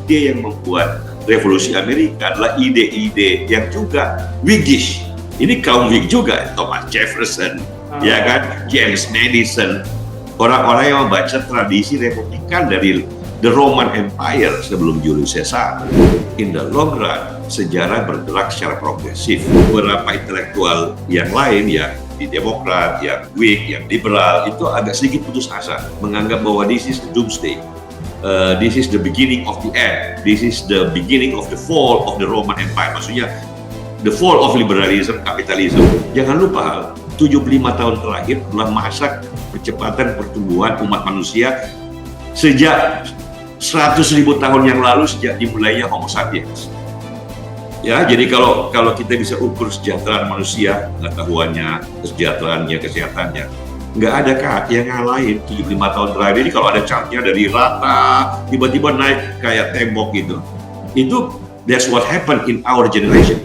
ide yang membuat revolusi Amerika adalah ide-ide yang juga Whiggish. Ini kaum Whig juga, Thomas Jefferson, ya kan, James Madison, orang-orang yang membaca tradisi Republikan dari the Roman Empire sebelum Julius Caesar. In the long run, sejarah bergerak secara progresif. Beberapa intelektual yang lain yang di Demokrat, yang Whig, yang liberal itu agak sedikit putus asa, menganggap bahwa this is the doomsday. This is the beginning of the end. This is the beginning of the fall of the Roman Empire. Maksudnya the fall of liberalism, kapitalisme. Jangan lupa, 75 tahun terakhir adalah masa percepatan pertumbuhan umat manusia sejak 100.000 tahun yang lalu, sejak dimulainya Homo sapiens. Ya, jadi kalau kita bisa ukur kesejahteraan manusia, pengetahuannya, kesejahteraannya, kesehatannya, nggak ada yang ngalahin 75 tahun terakhir ini. Kalau ada chartnya dari rata, tiba-tiba naik kayak tembok gitu. Itu that's what happened in our generation.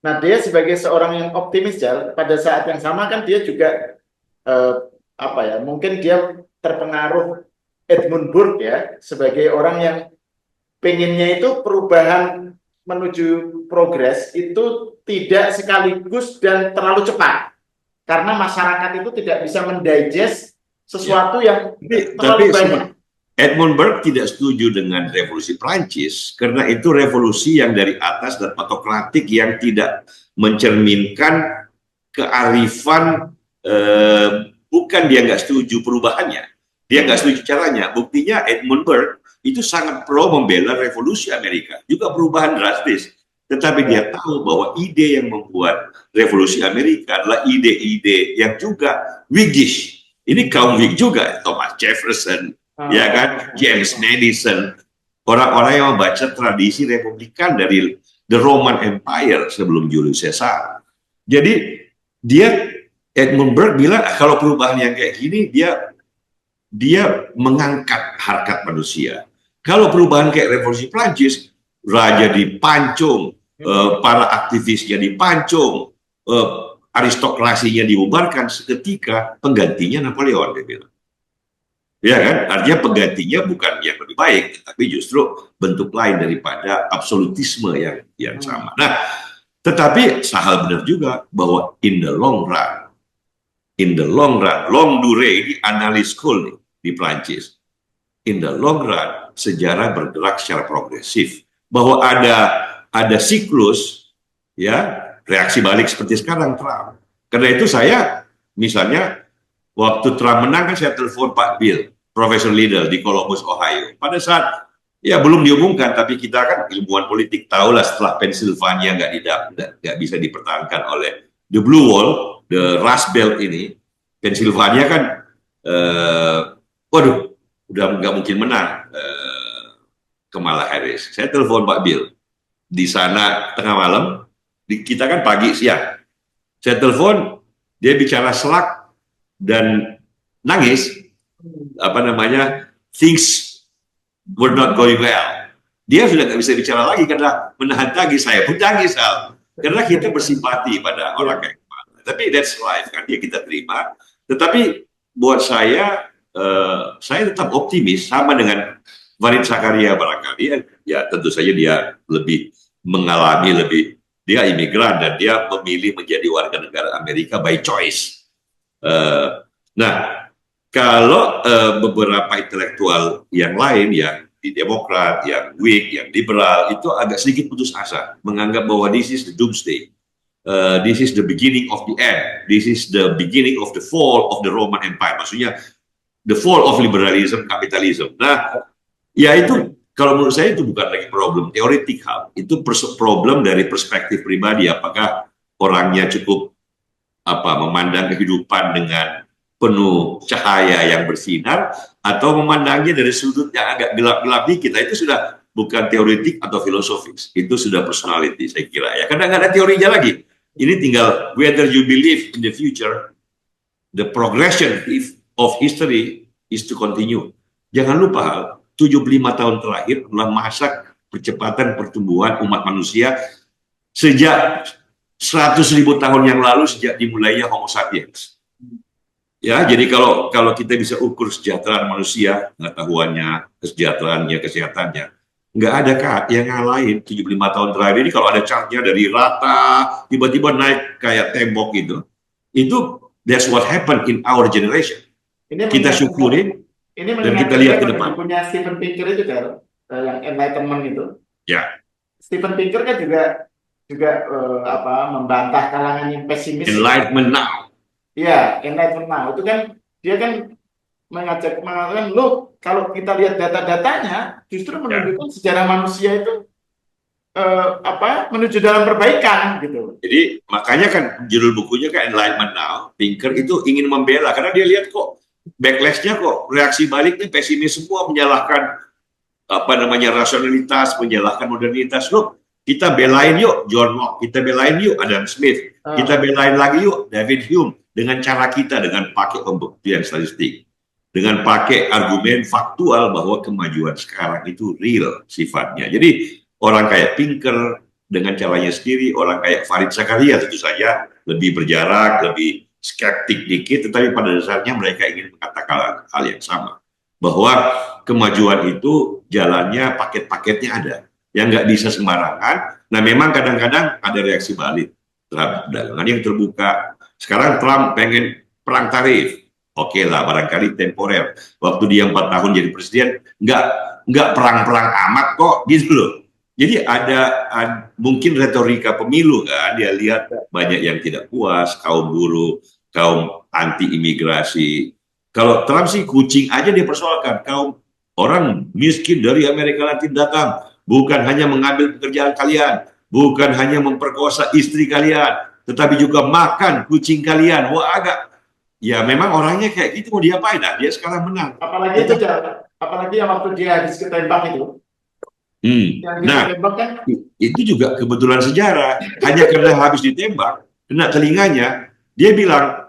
Nah, dia sebagai seorang yang optimis, Jal, pada saat yang sama kan dia juga mungkin dia terpengaruh Edmund Burke ya, sebagai orang yang pengennya itu perubahan menuju progres itu tidak sekaligus dan terlalu cepat, karena masyarakat itu tidak bisa mendigest sesuatu yang terlalu banyak. Edmund Burke tidak setuju dengan revolusi Prancis karena itu revolusi yang dari atas dan autokratik yang tidak mencerminkan kearifan. Bukan dia nggak setuju perubahannya, dia nggak setuju caranya. Buktinya Edmund Burke itu sangat pro membela revolusi Amerika, juga perubahan drastis. Tetapi dia tahu bahwa ide yang membuat revolusi Amerika adalah ide-ide yang juga Whiggish. Ini kaum Whig juga, Thomas Jefferson, ya kan, James Madison, orang-orang yang membaca tradisi Republikan dari the Roman Empire sebelum Julius Caesar. Jadi Edmund Burke bilang kalau perubahan yang kayak gini dia mengangkat harkat manusia. Kalau perubahan kayak revolusi Prancis, raja dipancung, para aktivisnya dipancung, aristokrasinya dibubarkan seketika, penggantinya Napoleon, dia bilang. Ya kan, artinya penggantinya bukan yang lebih baik, tapi justru bentuk lain daripada absolutisme yang sama. Nah, tetapi Sahal benar juga bahwa in the long run, long durée di analis school nih, di Prancis, in the long run sejarah bergerak secara progresif, bahwa ada siklus, ya, reaksi balik seperti sekarang Trump. Karena itu saya misalnya waktu Trump menang kan saya telepon Pak Bill, Profesor Liddell di Columbus, Ohio. Pada saat ya belum diumumkan, tapi kita kan ilmuwan politik tahulah setelah Pennsylvania nggak bisa dipertahankan oleh the Blue Wall, the Rust Belt ini, Pennsylvania kan, waduh, udah nggak mungkin menang Kamala Harris. Saya telepon Pak Bill di sana tengah malam, kita kan pagi siang. Saya telepon, dia bicara selak dan nangis. Things were not going well. Dia sudah nggak bisa bicara lagi karena menahan tangis. Saya pun tangis, karena kita bersimpati pada orang kayak Kamala. Tapi that's life, kan, dia kita terima. Tetapi buat saya tetap optimis, sama dengan Fareed Zakaria barangkali. Ya tentu saja dia lebih mengalami, dia imigran dan dia memilih menjadi warga negara Amerika by choice. Nah, kalau beberapa intelektual yang lain, yang di Demokrat, yang Whig, yang liberal, itu agak sedikit putus asa, menganggap bahwa this is the doomsday. This is the beginning of the end. This is the beginning of the fall of the Roman Empire. Maksudnya the fall of liberalism, kapitalisme. Nah, ya itu kalau menurut saya itu bukan lagi problem teoretik, itu problem dari perspektif pribadi. Apakah orangnya cukup memandang kehidupan dengan penuh cahaya yang bersinar, atau memandangnya dari sudut yang agak gelap-gelap dikit. Itu sudah bukan teoretik atau filosofis, itu sudah personality saya kira ya, karena nggak ada teorinya lagi. Ini tinggal whether you believe in the future, the progression of history is to continue. Jangan lupa, 75 tahun terakhir adalah masa percepatan pertumbuhan umat manusia sejak 100.000 tahun yang lalu sejak dimulainya Homo sapiens. Ya, jadi kalau kita bisa ukur kesejahteraan manusia, pengetahuannya, kesejahteraannya, kesehatannya, nggak ada Kak yang ngalahin 75 tahun terakhir ini. Kalau ada chartnya dari rata, tiba-tiba naik kayak tembok gitu, itu that's what happened in our generation. Ini Kita mengingatkan syukurin ini dan kita mengingatkan lihat ke saya pada depan. bukunya Steven Pinker itu kan, yang Enlightenment itu. Ya, Steven Pinker kan juga apa membantah kalangan yang pesimis. enlightenment now. Iya, Enlightenment Now itu kan dia kan mengatakan, loh, kalau kita lihat data-datanya justru Ya. menunjukkan sejarah manusia itu apa menuju dalam perbaikan gitu. Jadi makanya kan judul bukunya kan Enlightenment Now. Pinker itu ingin membela karena dia lihat kok backlash-nya kok reaksi baliknya pesimis semua, menyalahkan apa namanya rasionalitas, menyalahkan modernitas. Loh, kita belain yuk John Locke, kita belain yuk Adam Smith, kita belain lagi yuk David Hume dengan cara kita, dengan pakai pembuktian statistik, dengan pakai argumen faktual bahwa kemajuan sekarang itu real sifatnya. Jadi orang kayak Pinker dengan caranya sendiri, orang kayak Farid Zakaria tentu saja lebih berjarak, lebih skeptik dikit, tetapi pada dasarnya mereka ingin mengatakan hal yang sama, bahwa kemajuan itu jalannya paket-paketnya ada, yang nggak bisa sembarangan. Nah memang kadang-kadang ada reaksi balik terhadap dagangan yang terbuka. Sekarang Trump pengen perang tarif, oke lah barangkali temporer. Waktu dia 4 tahun jadi presiden, nggak perang-perang amat kok gitu loh. Jadi ada mungkin retorika pemilu kan, dia lihat banyak yang tidak puas, kaum buruh, kaum anti imigrasi. Kalau Trump sih kucing aja dia persoalkan, kaum orang miskin dari Amerika Latin datang, bukan hanya mengambil pekerjaan kalian, bukan hanya memperkosa istri kalian, tetapi juga makan kucing kalian. Wah agak, ya memang orangnya kayak gitu, mau diapain? Nah, dia sekarang menang. Apalagi itu, apalagi yang waktu dia habis ketembak itu. Nah, itu juga kebetulan sejarah. Hanya karena habis ditembak, kena telinganya, dia bilang,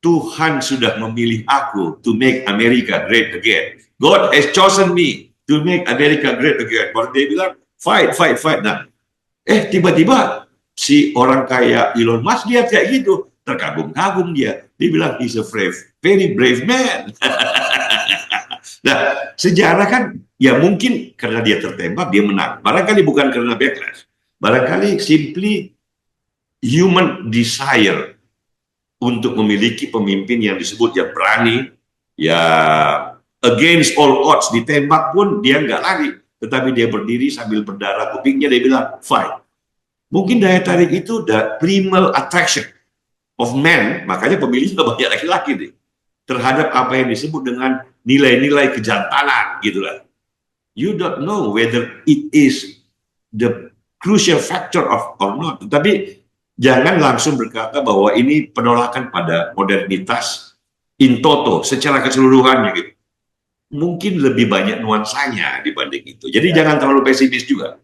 Tuhan sudah memilih aku to make America great again. God has chosen me to make America great again. Baru dia bilang, fight, fight, fight. Nah, tiba-tiba si orang kaya Elon Musk dia kayak gitu, terkagum-kagum dia. Dia bilang, he's a very brave man. Nah, sejarah kan ya mungkin karena dia tertembak dia menang. Barangkali bukan karena backlash. Barangkali simply human desire untuk memiliki pemimpin yang disebut ya berani, ya against all odds, ditembak pun dia nggak lari, tetapi dia berdiri sambil berdarah kupingnya, dia bilang fight. Mungkin daya tarik itu the primal attraction of man, makanya pemilihnya banyak laki-laki nih, terhadap apa yang disebut dengan nilai-nilai kejantanan gitulah. You don't know whether it is the crucial factor of or not. Tapi jangan langsung berkata bahwa ini penolakan pada modernitas in toto secara keseluruhannya gitu. Mungkin lebih banyak nuansanya dibanding itu. Jadi jangan terlalu pesimis juga.